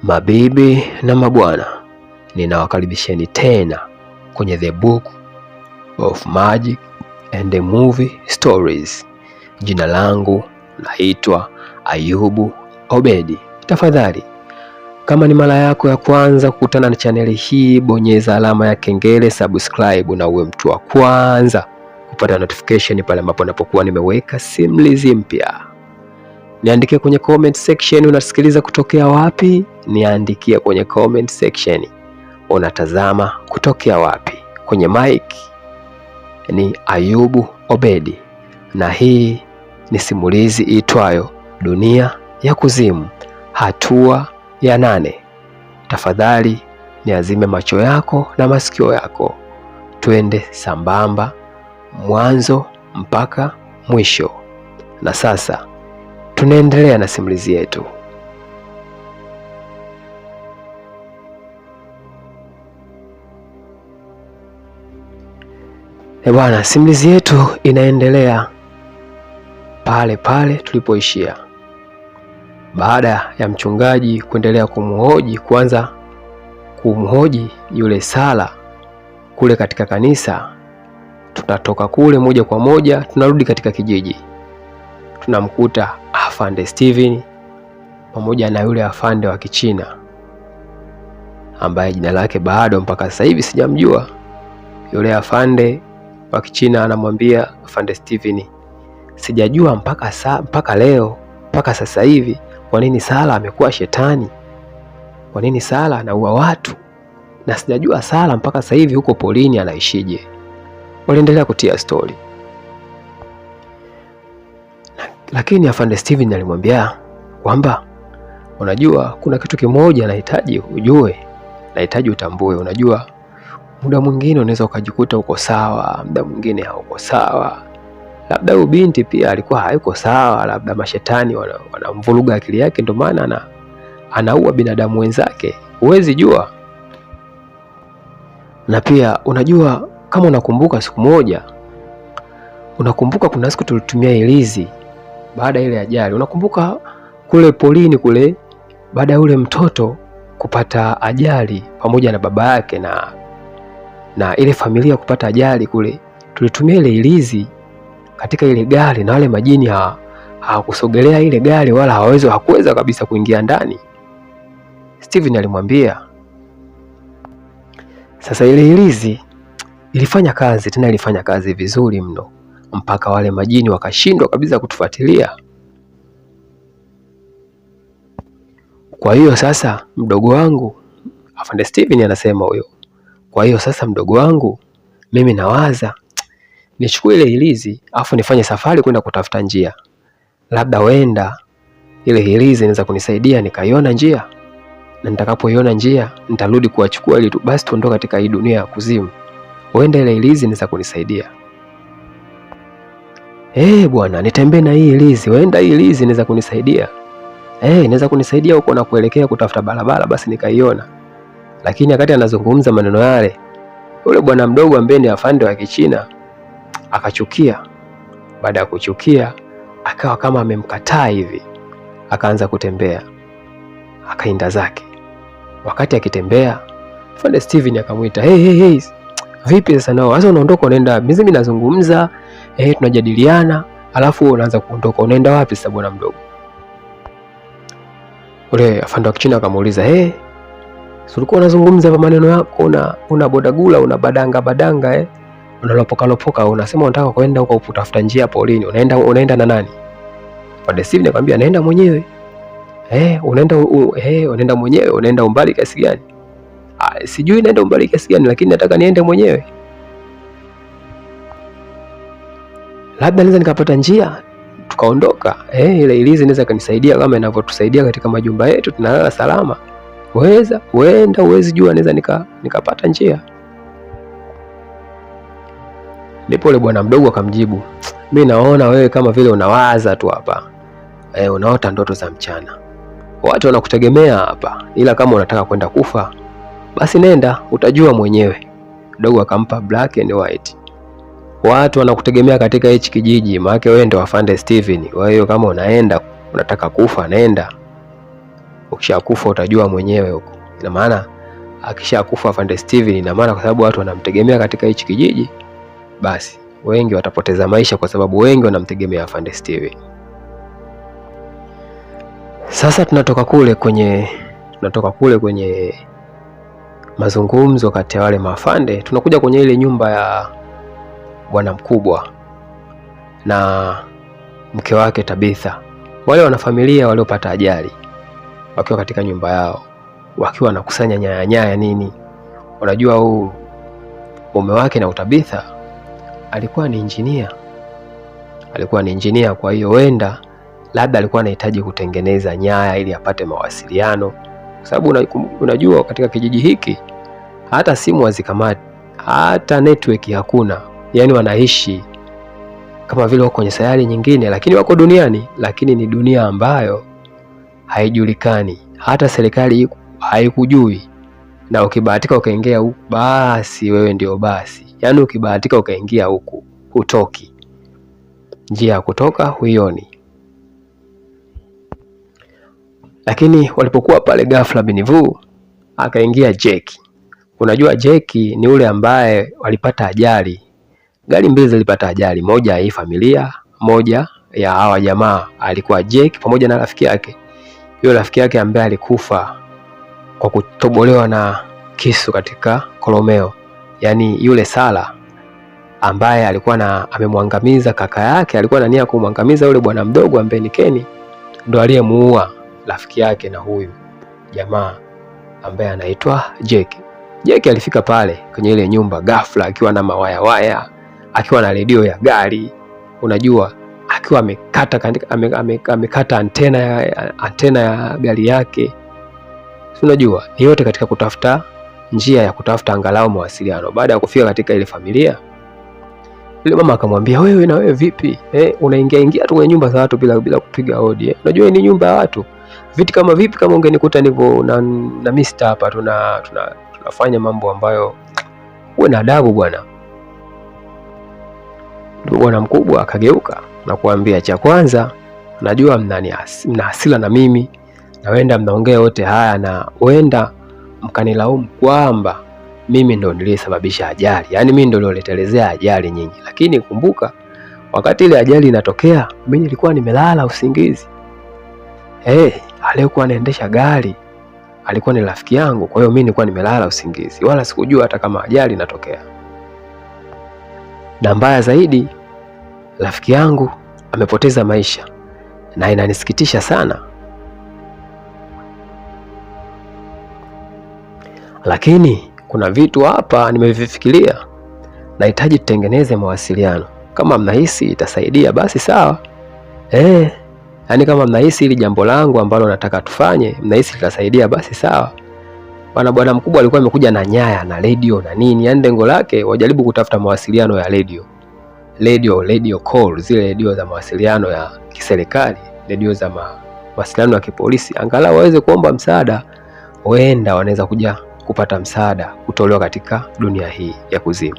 Mabibi na mabwana, ninawakaribisheni tena kwenye The Book of Magic and the Movie Stories. Jina langu naitwa Ayubu Obedi. Tafadhali, kama ni mara yako ya kwanza kukutana na chaneli hii, bonyeza alama ya kengele, subscribe na uwe mtu wa kwanza kupata notification pale ambapo napokuwa nimeweka simulizi mpya. Niandikie kwenye comment section unasikiliza kutokea wapi. Niandikie kwenye comment section unatazama kutokea wapi. Kwenye mic ni Ayubu Obedi, na hii ni simulizi itwayo Dunia ya Kuzimu, hatua ya 8. Tafadhali niazime macho yako na masikio yako, twende sambamba mwanzo mpaka mwisho. Na sasa tunaendelea na simulizi yetu. Bwana, simulizi yetu inaendelea pale pale tulipoishia. Baada ya mchungaji kuendelea kuanza kumhoji yule Sala kule katika kanisa, tunatoka kule moja kwa moja tunarudi katika kijiji. Tunamkuta Afande Steven pamoja na yule afande wa Kichina ambaye jina lake bado mpaka sasa hivi sijamjua. Yule afande wa Kichina anamwambia Afande Steven, sijajua mpaka leo, mpaka sasa hivi, kwa nini Sala amekuwa shetani? Kwa nini Sala anaua watu? Na sijajua Sala mpaka sasa hivi huko polini anaishije. Waliendelea kutia story. Lakini Afande Steven alimwambia kwamba unajua kuna kitu kimoja nahitaji ujue, nahitaji utambue. Unajua muda mwingine unaweza ukajikuta uko sawa, muda mwingine hauko sawa. Labda huyu binti pia alikuwa hayuko sawa, labda mashetani wanamvuruga akili yake, ndio maana anaua binadamu wenzake. Huwezi jua. Na pia unajua, kama unakumbuka siku moja, unakumbuka kuna siku tulitumia ilizi baada ile ajali. Unakumbuka kule polini kule, baada ya yule mtoto kupata ajali pamoja na baba yake na ile familia kupata ajali kule, tulitumia ile ilizi katika ile gari, na wale majini hawakusogelea ile gari wala hakuweza kabisa kuingia ndani. Steven alimwambia sasa ile ilizi ilifanya kazi, tena ilifanya kazi vizuri mno, mpaka wale majini wakashindwa kabisa kutufuatilia. Kwa hiyo sasa mdogo wangu, Afande Steven anasema huyo, kwa hiyo sasa mdogo wangu, mimi nawaza nichukue ile ilizi afu nifanye safari kwenda kutafuta njia. Labda wenda ile ilizi inaweza kunisaidia nikaiona njia, na nitakapoiona njia nitarudi kuwachukua ili basi tuondoke katika hii dunia ya kuzimu. Wenda ile ilizi inaweza kunisaidia. Bwana, nitembee na hii ilizi, wenda hii ilizi inaweza kunisaidia. Inaweza kunisaidia huko na kuelekea kutafuta barabara, basi nikaiona. Lakini wakati anazungumza maneno yale, yule bwana mdogo ambaye ni afande wa Kichina akachukia. Baada ya kuchukia, akawa kama amemkataa hivi, akaanza kutembea, akaenda zake. Wakati akitembea, Afande Steven akamuita, hey, vipi sasa nao? Sasa unaondoka unaenda? Mimi nazungumza, tunajadiliana, alafu unaanza kuondoka. Unaenda wapi sasa bwana mdogo? Ule afande wa Kichina akamuuliza, si ulikuwa unazungumza hapa maneno yako, una bodagula, una badanga unalopoka, unasema unataka kwenda huko kutafuta njia polini. Unaenda na nani? Afande Steven akamwambia, naenda mwenyewe. Unaenda mwenyewe? Unaenda umbali kiasi gani? Sijui naenda umbali kiasi gani, lakini nataka niende mwenyewe. Labda naweza nikapata njia tukaondoka. Ile ilizi inaweza kanisaidia kama inavyotusaidia katika majumba yetu, tunalala salama. Huenda uwezi jua, naweza nikapata njia. Ndipo yule bwana mdogo akamjibu, mimi naona wewe kama vile unawaza tu hapa. Unaota ndoto za mchana. Watu wanakutegemea hapa, ila kama unataka kwenda kufa, basi nenda, utajua mwenyewe. Dogo akampa black and white. Watu wanakutegemea katika hichi kijiji, maana wewe ndio Afande Steven. Kwa hiyo kama unataka kufa, nenda. ukishakufa utajua mwenyewe huko. Ina maana akishakufa Afande Steven, ina maana kwa sababu watu wanamtegemea katika hichi kijiji, basi wengi watapoteza maisha kwa sababu wengi wanamtegemea Afande Steven. Sasa tunatoka kule kwenye mazungumzo kati ya wale maafande, tunakuja kwenye ile nyumba ya bwana mkubwa na mke wake Tabitha. Wale wanafamilia waliopata ajali wakiwa katika nyumba yao, wakiwa wanakusanya nyaya nini. Unajua huu mume wake na Tabitha alikuwa ni injinia, kwa hiyo wenda labda alikuwa anahitaji kutengeneza nyaya ili apate mawasiliano, kwa sababu unajua katika kijiji hiki hata simu hazikamati, hata network hakuna. Yani wanaishi kama vile wako kwenye sayari nyingine, lakini wako duniani, lakini ni dunia ambayo haijulikani, hata serikali haikujui. Na ukibahatika ukaingia huku, basi wewe ndio basi. Yani ukibahatika ukaingia huku, hutoki, njia ya kutoka huioni. Lakini walipokuwa pale, ghafla binivu akaingia Jackie. Unajua Jackie ni ule ambaye walipata ajali, gari mbili zilipata ajali, moja ya hii familia, moja ya hawa jamaa. Alikuwa Jackie pamoja na rafiki yake, yule rafiki yake ambaye alikufa kwa kutobolewa na kisu katika kolomeo. Yani yule Sala ambaye alikuwa amemwangamiza kaka yake, alikuwa na nia kumwangamiza yule bwana mdogo ambaye ni Kenny, ndo aliyemuua rafiki yake na huyu jamaa ambaye anaitwa Jackie. Jackie alifika pale kwenye ile nyumba ghafla akiwa na mawaya, akiwa na redio ya gari, unajua, akiwa amekata antena ya gari yake. Unajua, ni yote katika kutafuta njia ya kutafuta angalau mawasiliano. Baada ya kufika katika ile familia, yule mama akamwambia, wewe na wewe vipi? Unaingia tu kwenye nyumba za watu bila kupiga hodi. Unajua ni nyumba ya watu. Vipi kama ungenikuta nipo na mister hapa tunafanya mambo ambayo uwe na adabu bwana. Bwana mkubwa akageuka na kuambia, cha kwanza najua mna hasira na mimi, na wenda mnaongea yote haya na wenda mkanilaumu kwamba mimi ndo niliyesababisha ajali, yani mimi ndo nilioletelezea ajali nyingi. Lakini kumbuka, wakati ile ajali inatokea, mimi nilikuwa nimelala usingizi. Aliyekuwa anaendesha gari alikuwa ni rafiki yangu, kwa hiyo mimi nilikuwa nimelala usingizi, wala sikujua hata kama ajali inatokea. Na mbaya zaidi, rafiki yangu amepoteza maisha na inanisikitisha sana. Lakini kuna vitu hapa nimevifikiria, nahitaji tutengeneze mawasiliano. Kama mnahisi itasaidia basi sawa. Yani kama mnahisi ili jambo langu ambalo nataka tufanye, mnahisi litasaidia basi sawa. Bwana mkubwa alikuwa amekuja na nyaya na radio na nini, yani lengo lake wajaribu kutafuta mawasiliano ya radio call, zile radio za mawasiliano ya kiserikali, radio za mawasiliano ya kipolisi, angalau waweze kuomba msaada, wenda wanaweza kuja kupata msaada kutolewa katika dunia hii ya kuzimu.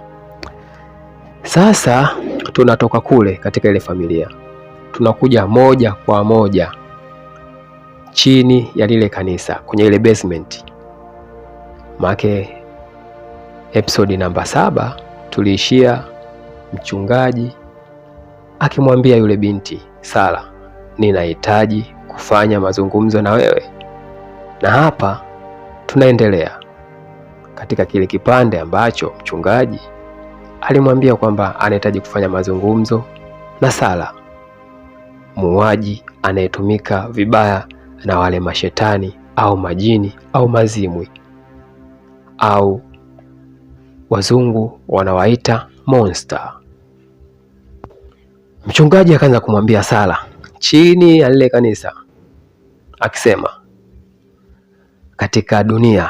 Sasa tunatoka kule katika ile familia, tunakuja moja kwa moja chini ya lile kanisa kwenye ile basement. Make episode namba 7 tuliishia mchungaji akimwambia yule binti Sala, ninahitaji kufanya mazungumzo na wewe. Na hapa tunaendelea katika kile kipande ambacho mchungaji alimwambia kwamba anahitaji kufanya mazungumzo na Sala, muuaji anayetumika vibaya na wale mashetani au majini au mazimwi au wazungu wanawaita monster. Mchungaji akaanza kumwambia Sala chini ya lile kanisa akisema, katika dunia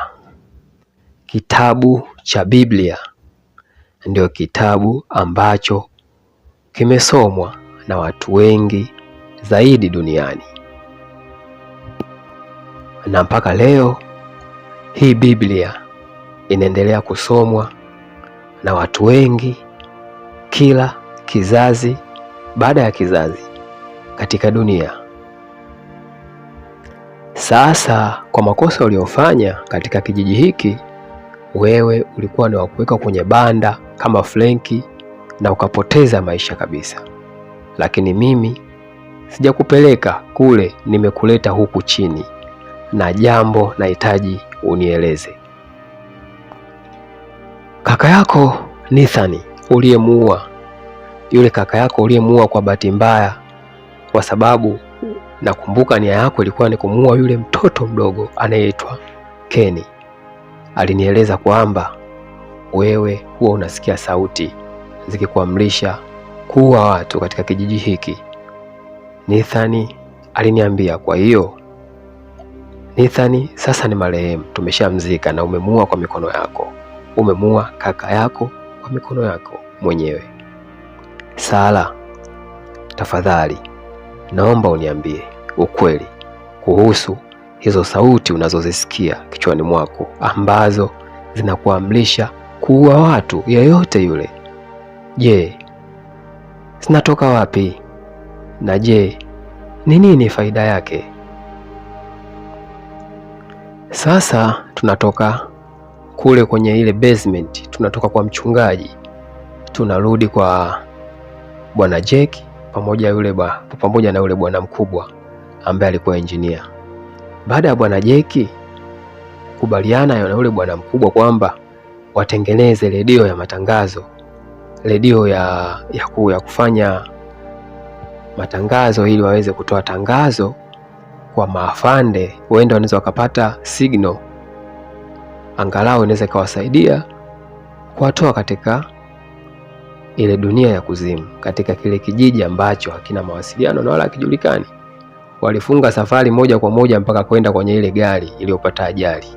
kitabu cha Biblia ndio kitabu ambacho kimesomwa na watu wengi zaidi duniani, na mpaka leo hii Biblia inaendelea kusomwa na watu wengi kila kizazi baada ya kizazi katika dunia. Sasa kwa makosa uliofanya katika kijiji hiki, wewe ulikuwa ni wa kuweka kwenye banda kama Frenki na ukapoteza maisha kabisa. Lakini mimi sijakupeleka kule, nimekuleta huku chini na jambo nahitaji unieleze. Kaka yako Nathan uliyemuua, yule kaka yako uliyemuua kwa bahati mbaya, kwa sababu nakumbuka nia yako ilikuwa ni kumuua yule mtoto mdogo anayeitwa Kenny. Alinieleza kwamba wewe huwa unasikia sauti zikikuamrisha kuua watu katika kijiji hiki. Nathan aliniambia. Kwa hiyo Nathan sasa ni marehemu, tumeshamzika na umemuua kwa mikono yako. Umemuua kaka yako kwa mikono yako mwenyewe. Sala, tafadhali naomba uniambie ukweli kuhusu hizo sauti unazozisikia kichwani mwako ambazo zinakuamrisha kuua watu yeyote yule. Je, zinatoka wapi? Na je, ni nini faida yake? Sasa tunatoka kule kwenye ile basement, tunatoka kwa mchungaji, tunarudi kwa bwana Jake pamoja na yule bwana mkubwa ambaye alikuwa engineer. Baada ya bwana Jake kubaliana na yule bwana mkubwa kwamba watengeneze redio ya matangazo, redio ya kufanya matangazo ili waweze kutoa tangazo kwa maafande, huenda wanaweza wakapata signal angalau inaweza ikawasaidia kuwatoa katika ile dunia ya kuzimu, katika kile kijiji ambacho hakina mawasiliano na wala hakijulikani. Walifunga safari moja kwa moja mpaka kwenda kwenye ile gari iliyopata ajali,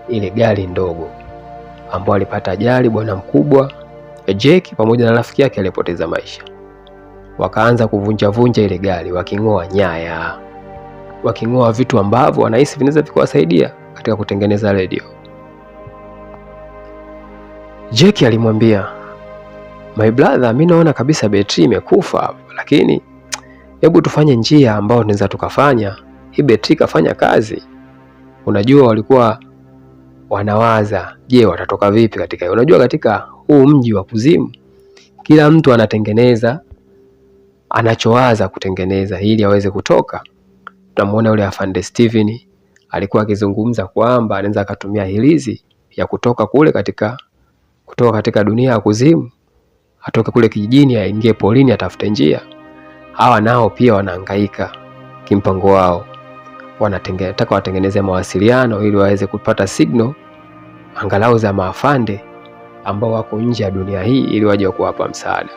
ile gari ndogo ambao alipata ajali bwana mkubwa Jake pamoja na rafiki yake aliyepoteza maisha. Wakaanza kuvunja ile gari, waking'oa nyaya, waking'oa vitu ambavyo wanahisi vinaweza vikawasaidia katika kutengeneza radio. Jake alimwambia, my brother, mimi naona kabisa betri imekufa hapo, lakini hebu tufanye njia ambayo tunaweza tukafanya hii betri kafanya kazi. Unajua walikuwa wanawaza, je, watatoka vipi katika. Unajua katika huu mji wa kuzimu kila mtu anatengeneza anachowaza kutengeneza ili aweze kutoka. Tunamuona yule afande Steven alikuwa akizungumza kwamba anaweza akatumia hilizi ya kutoka katika dunia ya kuzimu, atoke kule kijijini aingie polini atafute njia. Hawa nao pia wanahangaika kimpango wao, wanataka watengeneze mawasiliano ili waweze kupata signal angalau za maafande ambao wako nje ya dunia hii ili waje kuwapa msaada.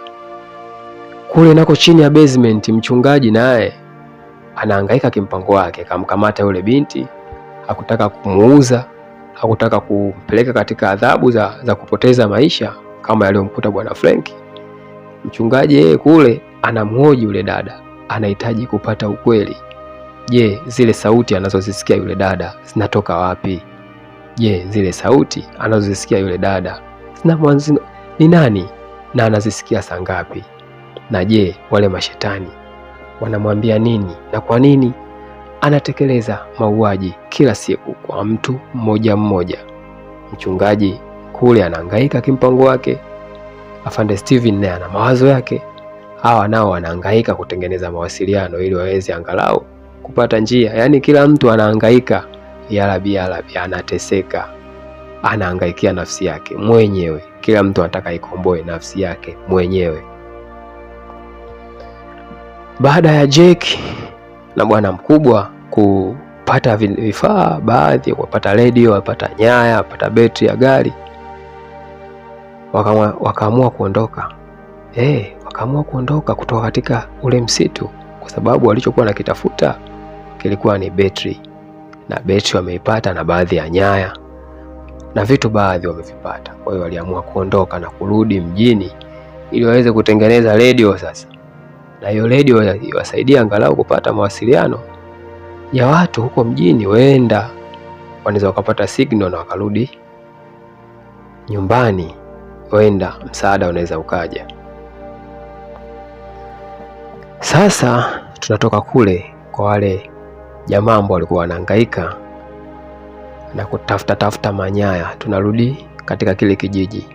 Kule nako chini ya basement, mchungaji naye anahangaika kimpango wake, kamkamata yule binti, hakutaka kumuuza, hakutaka kumpeleka katika adhabu za kupoteza maisha kama yaliyomkuta bwana Frank. Mchungaji yeye kule anamhoji yule dada, anahitaji kupata ukweli. Je, zile sauti anazozisikia yule dada zinatoka wapi? Je, zile sauti anazozisikia yule dada ni nani na anazisikia saa ngapi? Na je, wale mashetani wanamwambia nini na kwa nini anatekeleza mauaji kila siku kwa mtu mmoja mmoja? Mchungaji kule anahangaika kimpango wake, afande Steven naye ana mawazo yake. Hawa nao wanahangaika kutengeneza mawasiliano ili waweze angalau kupata njia. Yaani kila mtu anahangaika, yarabi, anateseka, anahangaikia nafsi yake mwenyewe. Kila mtu anataka ikomboe nafsi yake mwenyewe. Baada ya Jake na bwana mkubwa kupata vifaa, baadhi kupata radio, kupata nyaya, kupata betri ya gari, wakaamua kuondoka. Wakaamua kuondoka kutoka katika ule msitu, kwa sababu walichokuwa nakitafuta kilikuwa ni betri, na betri wameipata na baadhi ya nyaya na vitu baadhi wamevipata. Kwa hiyo waliamua kuondoka na kurudi mjini ili waweze kutengeneza radio sasa, na hiyo radio iwasaidia angalau kupata mawasiliano ya watu huko mjini, wenda wanaweza wakapata signal na wakarudi nyumbani, wenda msaada unaweza ukaja. Sasa tunatoka kule kwa wale jamaa ambao walikuwa wanahangaika na kutafuta manyaya. Tunarudi katika kile kijiji.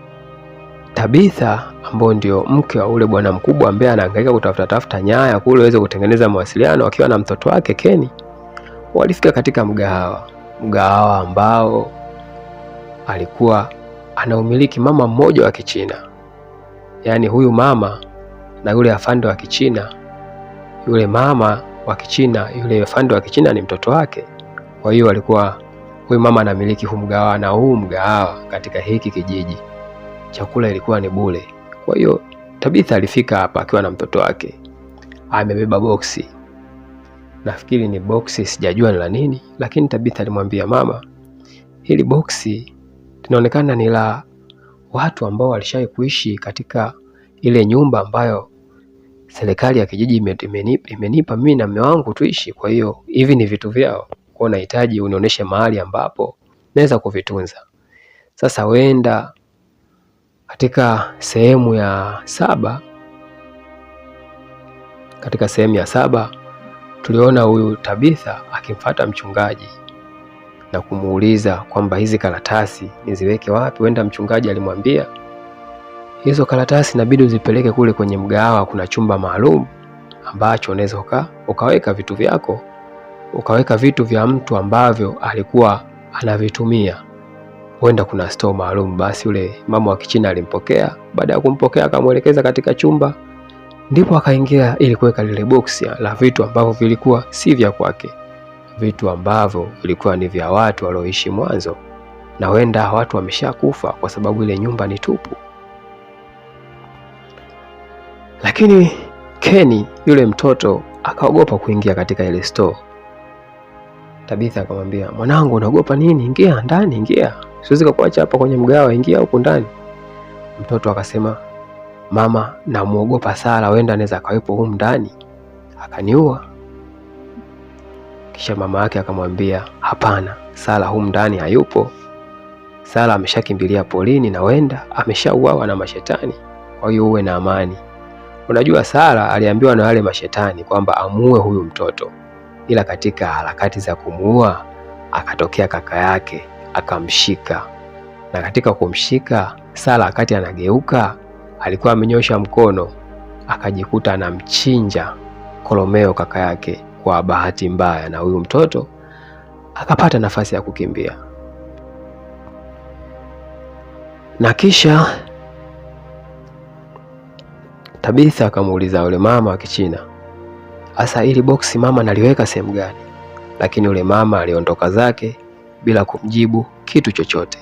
Tabitha ambao ndio mke wa ule bwana mkubwa ambaye anahangaika kutafuta nyaya kule aweze kutengeneza mawasiliano, akiwa na mtoto wake Kenny, walifika katika mgahawa ambao alikuwa anaumiliki mama mmoja wa Kichina. Yaani huyu mama na yule afande wa Kichina, yule mama wa Kichina, yule afande wa Kichina ni mtoto wake. Kwa hiyo alikuwa huyu mama anamiliki huu mgahawa, na huu mgahawa katika hiki kijiji chakula ilikuwa ni bure. Kwa hiyo Tabitha alifika hapa akiwa na mtoto wake, amebeba boksi. Nafikiri ni boksi, sijajua ni la nini, lakini Tabitha alimwambia mama, hili boksi linaonekana ni la watu ambao walishawahi kuishi katika ile nyumba ambayo serikali ya kijiji imenipa mimi na mume wangu tuishi. Kwa hiyo hivi ni vitu vyao, kwa nahitaji unionyeshe mahali ambapo naweza kuvitunza. Sasa wenda katika sehemu ya 7, tuliona huyu Tabitha akimfuata mchungaji na kumuuliza kwamba hizi karatasi niziweke wapi. Wenda mchungaji alimwambia hizo karatasi inabidi uzipeleke kule kwenye mgahawa, kuna chumba maalum ambacho unaweza ukaweka vitu vyako, ukaweka vitu vya mtu ambavyo alikuwa anavitumia. Wenda kuna store maalum. Basi yule mama wa Kichina alimpokea. Baada ya kumpokea akamuelekeza katika chumba, ndipo akaingia ili kuweka lile boksi la vitu ambavyo vilikuwa si vya kwake, vitu ambavyo vilikuwa ni vya watu walioishi mwanzo, na wenda watu wameshakufa kwa sababu ile nyumba ni tupu. Lakini Kenny yule mtoto akaogopa kuingia katika ile store. Tabitha akamwambia, mwanangu, unaogopa nini? Ingia ndani, ingia. Siwezi kukuacha hapa kwenye mgahawa, ingia huko ndani. Mtoto akasema, mama, namuogopa Sara, wenda anaweza akawepo humu ndani akaniua. Kisha mama yake akamwambia, hapana, Sara humu ndani hayupo. Sara ameshakimbilia polini na wenda ameshauawa na mashetani. Kwa hiyo uwe na amani. Unajua Sara aliambiwa na wale mashetani kwamba amuue huyu mtoto, ila katika harakati za kumuua akatokea kaka yake akamshika, na katika kumshika Sara wakati anageuka alikuwa amenyosha mkono, akajikuta anamchinja Kolomeo kaka yake kwa bahati mbaya, na huyu mtoto akapata nafasi ya kukimbia. Na kisha Tabitha akamuuliza yule mama wa Kichina, asa ili boksi mama naliweka sehemu gani? Lakini yule mama aliondoka zake bila kumjibu kitu chochote.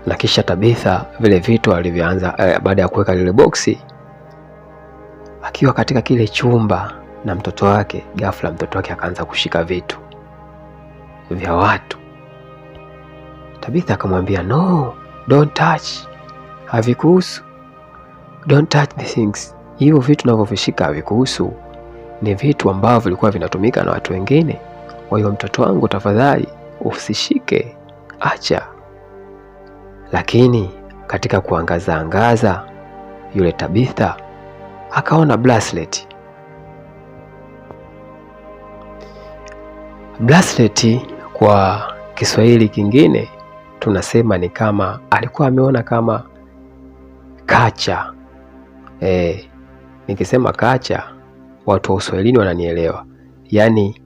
Na kisha Tabitha vile vitu alivyoanza baada ya kuweka lile boksi, akiwa katika kile chumba na mtoto wake, ghafla mtoto wake akaanza kushika vitu vya watu. Tabitha akamwambia, no, don't touch, havikuhusu, don't touch the things. Hivyo vitu unavyovishika havikuhusu, ni vitu ambavyo vilikuwa vinatumika na watu wengine. Kwa hiyo mtoto wangu, tafadhali usishike, acha. Lakini katika kuangaza yule Tabitha akaona bracelet. Bracelet kwa Kiswahili kingine tunasema ni kama alikuwa ameona kama kacha. Nikisema kacha watu wa Uswahilini wananielewa. Yaani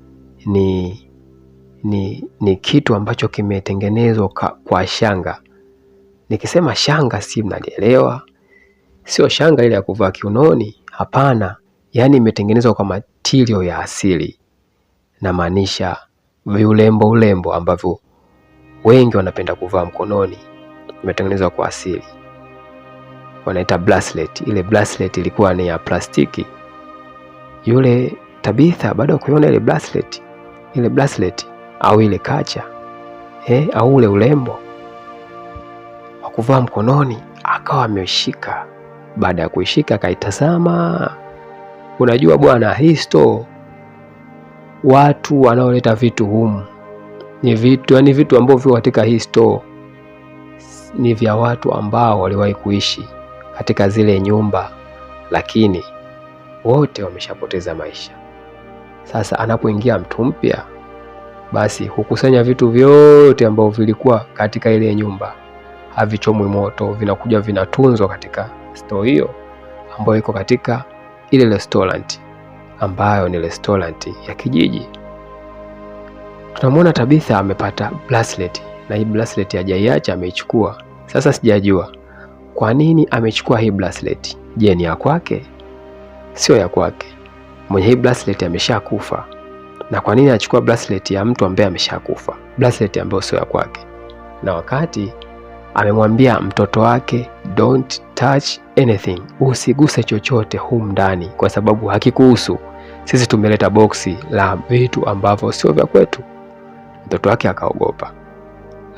ni kitu ambacho kimetengenezwa kwa shanga. Nikisema shanga si mnanielewa. Sio shanga ile ya kuvaa kiunoni, hapana. Yaani imetengenezwa kwa material ya asili. Na maanisha ulembo ambavyo wengi wanapenda kuvaa mkononi, imetengenezwa kwa asili. Wanaita bracelet. Ile bracelet ilikuwa ni ya plastiki. Yule Tabitha baada ya kuiona ile bracelet au ile kacha au ule ulembo wa kuvaa mkononi, akawa ameshika. Baada ya kuishika akaitazama. Unajua bwana, hii store watu wanaoleta vitu humu ni vitu ambavyo katika hii store ni vya watu ambao waliwahi kuishi katika zile nyumba, lakini wote wameshapoteza maisha. Sasa anapoingia mtu mpya, basi hukusanya vitu vyote ambavyo vilikuwa katika ile nyumba, havichomwi moto, vinakuja vinatunzwa katika store hiyo ambayo iko katika ile restaurant ambayo ni restaurant ya kijiji. Tunamwona Tabitha amepata bracelet, na hii bracelet hajaiacha, ameichukua. Sasa sijajua kwa nini amechukua hii bracelet. Je, ni ya kwake? Sio ya kwake. Mwenye hii bracelet ameshakufa. Na kwa nini anachukua bracelet ya mtu ambaye ameshakufa, bracelet ambayo sio ya kwake? Na wakati amemwambia mtoto wake don't touch anything, usiguse chochote humu ndani kwa sababu hakikuhusu. Sisi tumeleta boksi la vitu ambavyo sio vya kwetu. Mtoto wake akaogopa,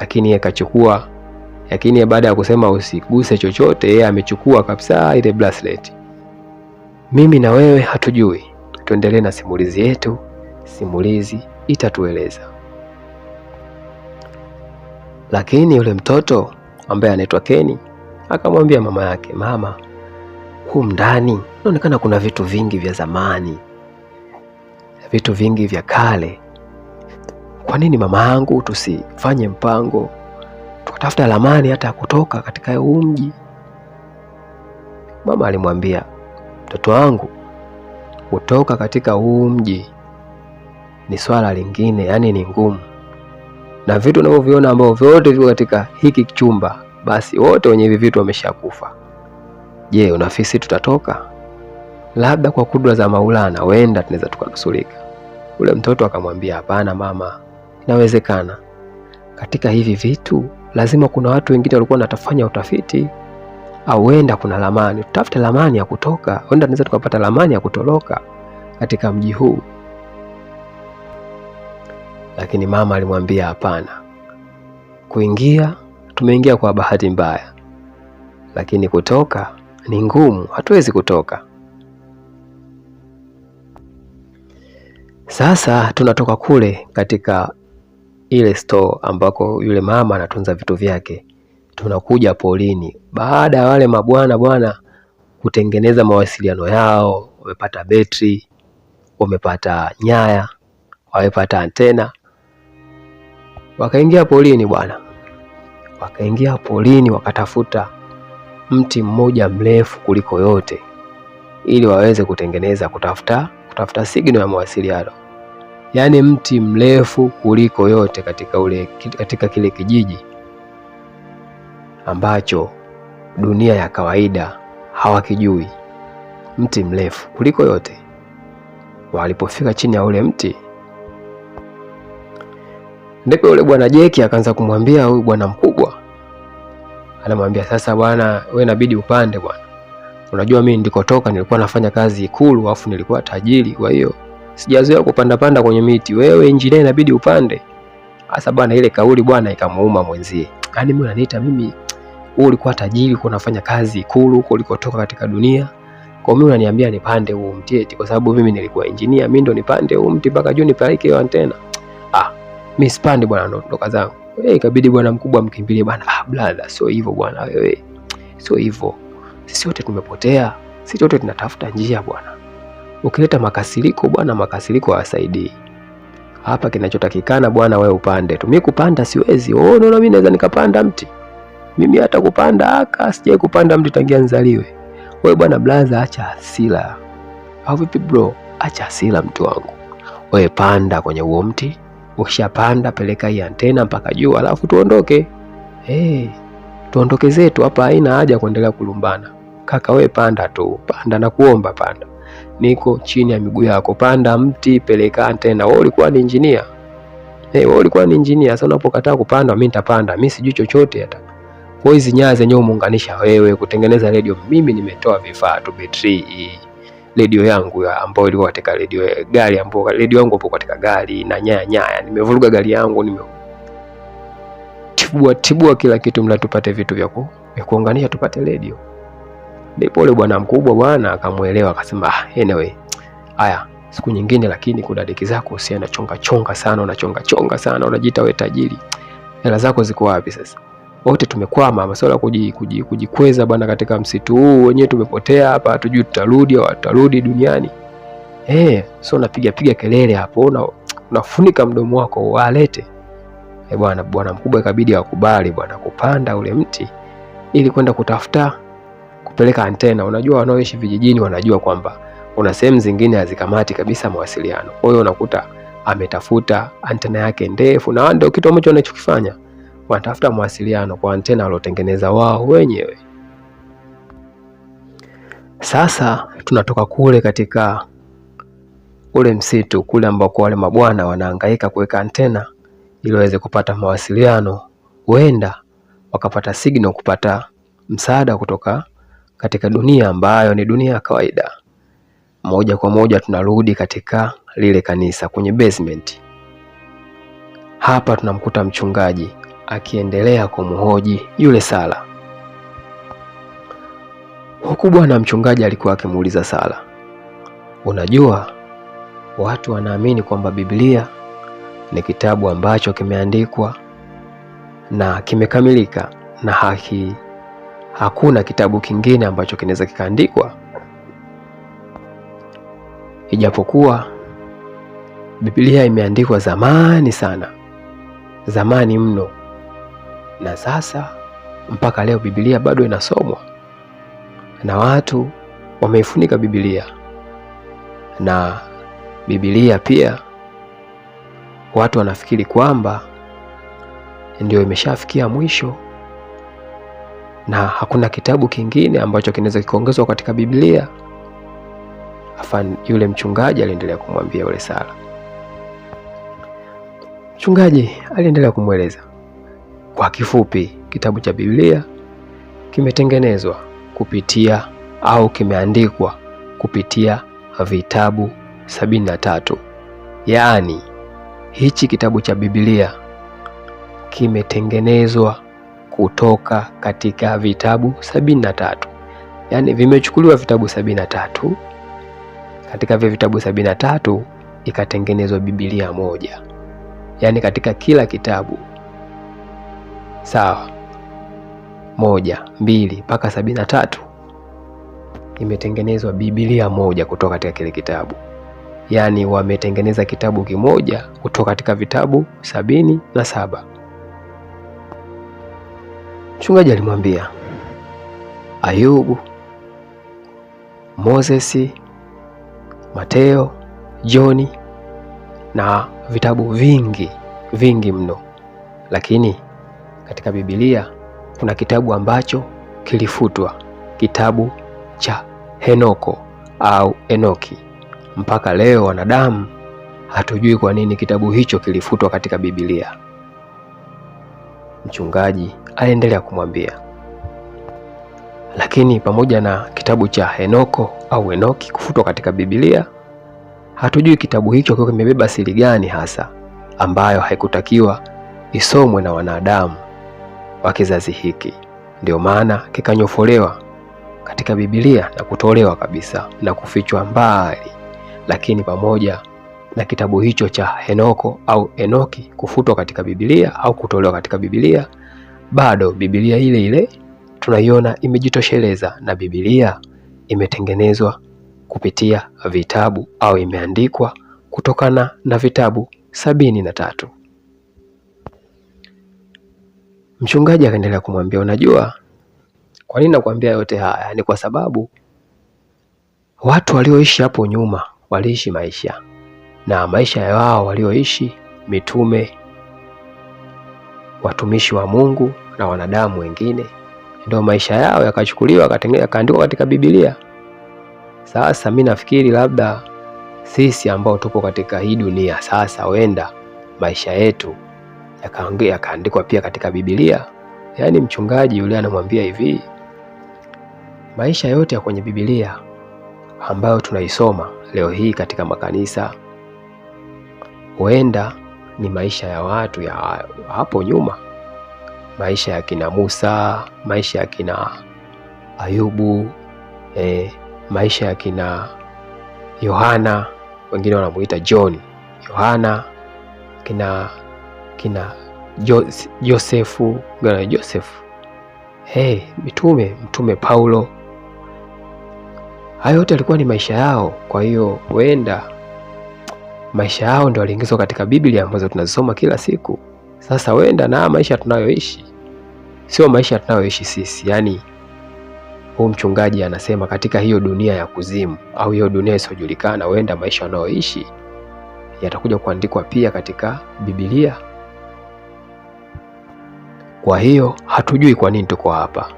lakini yeye kachukua. Lakini baada ya kusema usiguse chochote, yeye amechukua kabisa ile bracelet. Mimi na wewe hatujui. Tuendelee na simulizi yetu, simulizi itatueleza. Lakini yule mtoto ambaye anaitwa Kenny akamwambia mama yake, mama, humu ndani inaonekana kuna vitu vingi vya zamani, vitu vingi vya kale. Kwa nini mama yangu tusifanye mpango tukatafuta ramani hata kutoka katika huu mji? Mama alimwambia, mtoto wangu, kutoka katika huu mji ni swala lingine, yani ni ngumu. Na vitu unavyoviona ambao vyote viko katika hiki chumba, basi wote wenye hivi vitu wameshakufa. Je, unafisi tutatoka? Labda kwa kudra za Maulana wenda tunaweza tukanusurika. Ule mtoto akamwambia, hapana mama, inawezekana. Katika hivi vitu lazima kuna watu wengine walikuwa wanatafanya utafiti, au wenda kuna ramani. Tutafute ramani ya kutoka, wenda tunaweza tukapata ramani ya kutoroka katika mji huu. Lakini mama alimwambia, hapana, kuingia tumeingia kwa bahati mbaya, lakini kutoka ni ngumu, hatuwezi kutoka. Sasa tunatoka kule katika ile store ambako yule mama anatunza vitu vyake, tunakuja polini. Baada ya wale mabwana kutengeneza mawasiliano yao, wamepata betri, wamepata nyaya, wamepata antena, wakaingia polini bwana. Wakaingia polini wakatafuta mti mmoja mrefu kuliko yote, ili waweze kutengeneza kutafuta signal ya mawasiliano. Yaani mti mrefu kuliko yote katika kile kijiji ambacho dunia ya kawaida hawakijui. Mti mrefu kuliko yote. Walipofika chini ya ule mti, ndipo yule bwana Jeki akaanza kumwambia huyu bwana mkubwa. Anamwambia, sasa bwana, wewe inabidi upande bwana. Unajua mimi ndikotoka nilikuwa nafanya kazi Ikulu, afu nilikuwa tajiri, kwa hiyo sijazoea kupanda kwenye miti. Wewe engineer inabidi upande. Sasa bwana, ile kauli bwana ikamuuma mwenzie. Yaani mimi unaniita mimi, wewe ulikuwa tajiri, ulikuwa unafanya kazi Ikulu huko ulikotoka katika dunia. Kwa mimi unaniambia nipande huo mti eti kwa sababu mimi nilikuwa engineer, mimi ndo nipande huo mti mpaka juu nipeleke hiyo antena. Mimi sipandi bwana, ndoka zangu. Ikabidi bwana mkubwa mkimbilie bwana. Brother, sio hivyo bwana wewe. Sio hivyo. Sisi wote tumepotea. Sisi wote tunatafuta njia bwana. Ukileta makasiriko bwana, makasiriko hayasaidii. Hapa kinachotakikana bwana, wewe upande tu. Mimi kupanda siwezi. Unaona mimi naweza nikapanda mti? Mimi hata kupanda sijai kupanda mti tangia nzaliwe. Wewe bwana brother, acha hasira. Au vipi bro? Acha hasira mtu wangu. Wewe panda kwenye huo mti. Ukishapanda peleka hii antena mpaka juu, alafu tuondoke. Tuondoke zetu hapa, haina haja kuendelea kulumbana. Kaka wewe panda tu, panda na kuomba panda. Niko chini ya miguu yako, panda mti, peleka antena. Wewe ulikuwa ni engineer. Wewe ulikuwa ni engineer, sasa unapokataa kupanda mimi nitapanda. Mimi sijui chochote hata. Kwa hizo nyaya zenyewe umeunganisha wewe kutengeneza radio. Mimi nimetoa vifaa tu, betri radio yangu ambayo ilikuwa katika radio gari, ambayo radio yangu hapo katika gari na nyaya. Nimevuruga gari yangu, tibua kila kitu mla tupate vitu vya kuunganisha tupate radio. Ndipo yule bwana mkubwa bwana akamuelewa, akasema anyway, haya siku nyingine, lakini kudadiki zako usiana chonga sana, unachonga sana, unajiita wewe tajiri. Hela zako ziko wapi sasa? Wote tumekwama masuala kujikweza bwana katika msitu huu, wenyewe tumepotea hapa, hatujui tutarudi au tutarudi duniani. So unapiga kelele hapo, unafunika mdomo wako walete. Bwana mkubwa ikabidi akubali bwana kupanda ule mti ili kwenda kutafuta kupeleka antena. Unajua wanaoishi vijijini wanajua kwamba kuna sehemu zingine hazikamati kabisa mawasiliano. Kwa hiyo unakuta ametafuta antena yake ndefu, na ndio kitu ambacho wanachokifanya, wanatafuta mawasiliano kwa antena waliotengeneza wao wenyewe. Sasa tunatoka kule katika ule msitu kule ambako wale mabwana wanahangaika kuweka antena ili waweze kupata mawasiliano, huenda wakapata signal, kupata msaada kutoka katika dunia ambayo ni dunia ya kawaida. Moja kwa moja tunarudi katika lile kanisa kwenye basement. Hapa tunamkuta mchungaji akiendelea kumhoji yule Sala. Huku bwana mchungaji alikuwa akimuuliza Sala, unajua watu wanaamini kwamba Biblia ni kitabu ambacho kimeandikwa na kimekamilika na hakuna kitabu kingine ambacho kinaweza kikaandikwa. Ijapokuwa Biblia imeandikwa zamani sana, zamani mno, na sasa mpaka leo Biblia bado inasomwa na watu wameifunika Biblia. Na Biblia pia watu wanafikiri kwamba ndio imeshafikia mwisho na hakuna kitabu kingine ambacho kinaweza kikaongezwa katika Biblia. Yule mchungaji aliendelea kumwambia yule Sala. Mchungaji aliendelea kumweleza kwa kifupi, kitabu cha Biblia kimetengenezwa kupitia au kimeandikwa kupitia vitabu 73. Yaani hichi kitabu cha Biblia kimetengenezwa kutoka katika vitabu 73. Yaani vimechukuliwa vitabu 73, katika vitabu 73 ikatengenezwa Biblia moja. Yaani katika kila kitabu, sawa, 1, 2 mpaka 73 imetengenezwa Biblia moja kutoka katika kile kitabu. Yaani wametengeneza kitabu kimoja kutoka katika vitabu 77. Mchungaji alimwambia Ayubu, Moses, Mateo, John na vitabu vingi mno, lakini katika Biblia kuna kitabu ambacho kilifutwa, kitabu cha Henoko au Enoki. Mpaka leo wanadamu hatujui kwa nini kitabu hicho kilifutwa katika Biblia. Mchungaji aliendelea kumwambia, lakini pamoja na kitabu cha Henoko au Enoki kufutwa katika Biblia, hatujui kitabu hicho kwa kimebeba siri gani hasa ambayo haikutakiwa isomwe na wanadamu wa kizazi hiki. Ndio maana kikanyofolewa katika Biblia na kutolewa kabisa na kufichwa mbali. Lakini pamoja na kitabu hicho cha Henoko au Enoki kufutwa katika Biblia au kutolewa katika Biblia, bado Biblia ile ile tunaiona imejitosheleza, na Biblia imetengenezwa kupitia vitabu au imeandikwa kutokana na vitabu 73. Mchungaji akaendelea kumwambia, unajua kwa nini nakwambia yote haya? Ni kwa sababu watu walioishi hapo nyuma waliishi maisha, na maisha ya wao walioishi mitume, watumishi wa Mungu na wanadamu wengine, ndio maisha yao yakachukuliwa yakaandikwa katika Biblia. Sasa mimi nafikiri labda sisi ambao tupo katika hii dunia sasa, wenda maisha yetu yakaandikwa pia katika Biblia. Yaani mchungaji yule anamwambia hivi, maisha yote ya kwenye Biblia ambayo tunaisoma leo hii katika makanisa, huenda ni maisha ya watu ya hapo nyuma, maisha ya kina Musa, maisha ya kina Ayubu, maisha ya kina Yohana, wengine wanamuita John, Yohana, kina Josefu, mtume Paulo, Hayo yote yalikuwa ni maisha yao. Kwa hiyo huenda maisha yao ndio yaliingizwa katika Biblia ambazo tunazisoma kila siku. Sasa huenda na maisha tunayoishi sio maisha tunayoishi sisi. Yaani huyu mchungaji anasema katika hiyo dunia ya kuzimu au hiyo dunia isiyojulikana, huenda maisha wanayoishi yatakuja kuandikwa pia katika Biblia. Kwa hiyo hatujui kwa nini tuko hapa.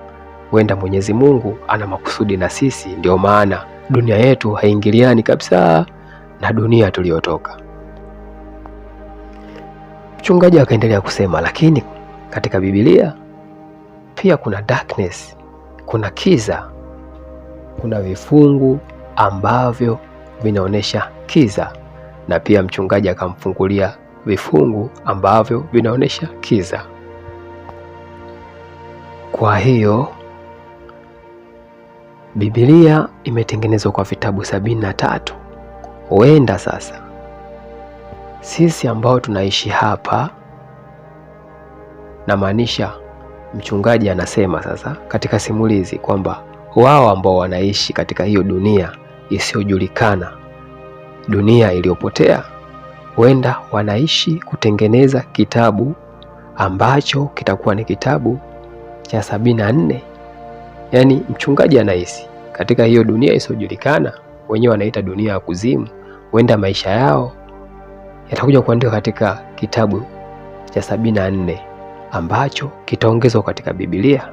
Huenda Mwenyezi Mungu ana makusudi na sisi, ndio maana dunia yetu haingiliani kabisa na dunia tuliyotoka. Mchungaji akaendelea kusema, lakini katika Biblia pia kuna darkness, kuna kiza, kuna vifungu ambavyo vinaonesha kiza. Na pia mchungaji akamfungulia vifungu ambavyo vinaonesha kiza. Kwa hiyo Biblia imetengenezwa kwa vitabu 73. Huenda sasa sisi ambao tunaishi hapa, na maanisha mchungaji anasema sasa katika simulizi kwamba wao ambao wanaishi katika hiyo dunia isiyojulikana, dunia iliyopotea, huenda wanaishi kutengeneza kitabu ambacho kitakuwa ni kitabu cha 74. Yaani mchungaji anahisi katika hiyo dunia isiyojulikana, wenyewe wanaita dunia ya kuzimu, huenda maisha yao yatakuja kuandika katika kitabu cha 74 ambacho kitaongezwa katika Biblia.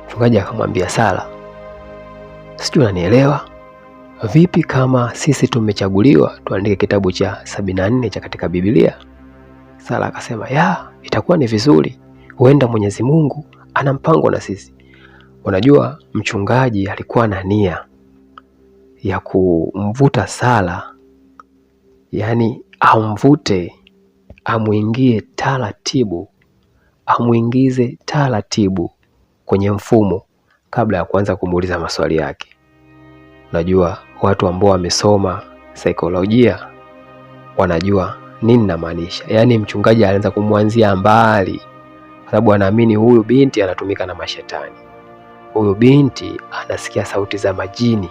Mchungaji akamwambia Sara, sijui unanielewa? Vipi kama sisi tumechaguliwa tuandike kitabu cha 74 cha katika Biblia? Sara akasema, itakuwa ni vizuri. Huenda Mwenyezi Mungu ana mpango na sisi. Unajua mchungaji alikuwa na nia ya kumvuta Sara, yaani amvute, amuingize taratibu kwenye mfumo kabla ya kuanza kumuuliza maswali yake. Unajua watu ambao wamesoma saikolojia wanajua nini namaanisha. Yaani mchungaji alianza kumwanzia mbali, kwa sababu anaamini huyu binti anatumika na mashetani. Huyu binti anasikia sauti za majini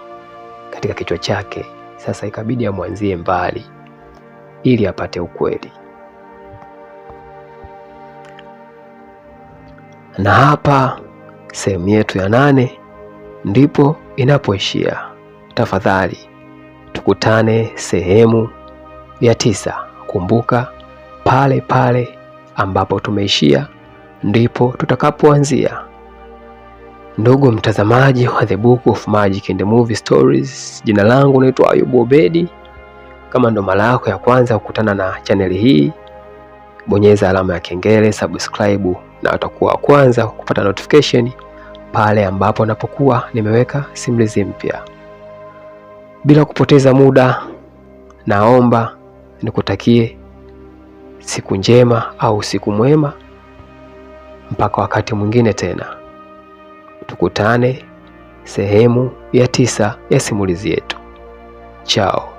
katika kichwa chake. Sasa ikabidi amwanzie mbali ili apate ukweli. Na hapa sehemu yetu ya 8 ndipo inapoishia. Tafadhali tukutane sehemu ya 9. Kumbuka pale pale ambapo tumeishia ndipo tutakapoanzia. Ndugu mtazamaji wa The Book of Magic and Movie Stories, jina langu naitwa Ayubu Obedi. Kama ndo mara yako ya kwanza kukutana na chaneli hii, bonyeza alama ya kengele, subscribe, na utakuwa kwanza kupata notification pale ambapo napokuwa nimeweka simulizi mpya. Bila kupoteza muda, naomba nikutakie siku njema au siku mwema. Mpaka wakati mwingine tena, tukutane sehemu ya 9 ya simulizi yetu. Chao.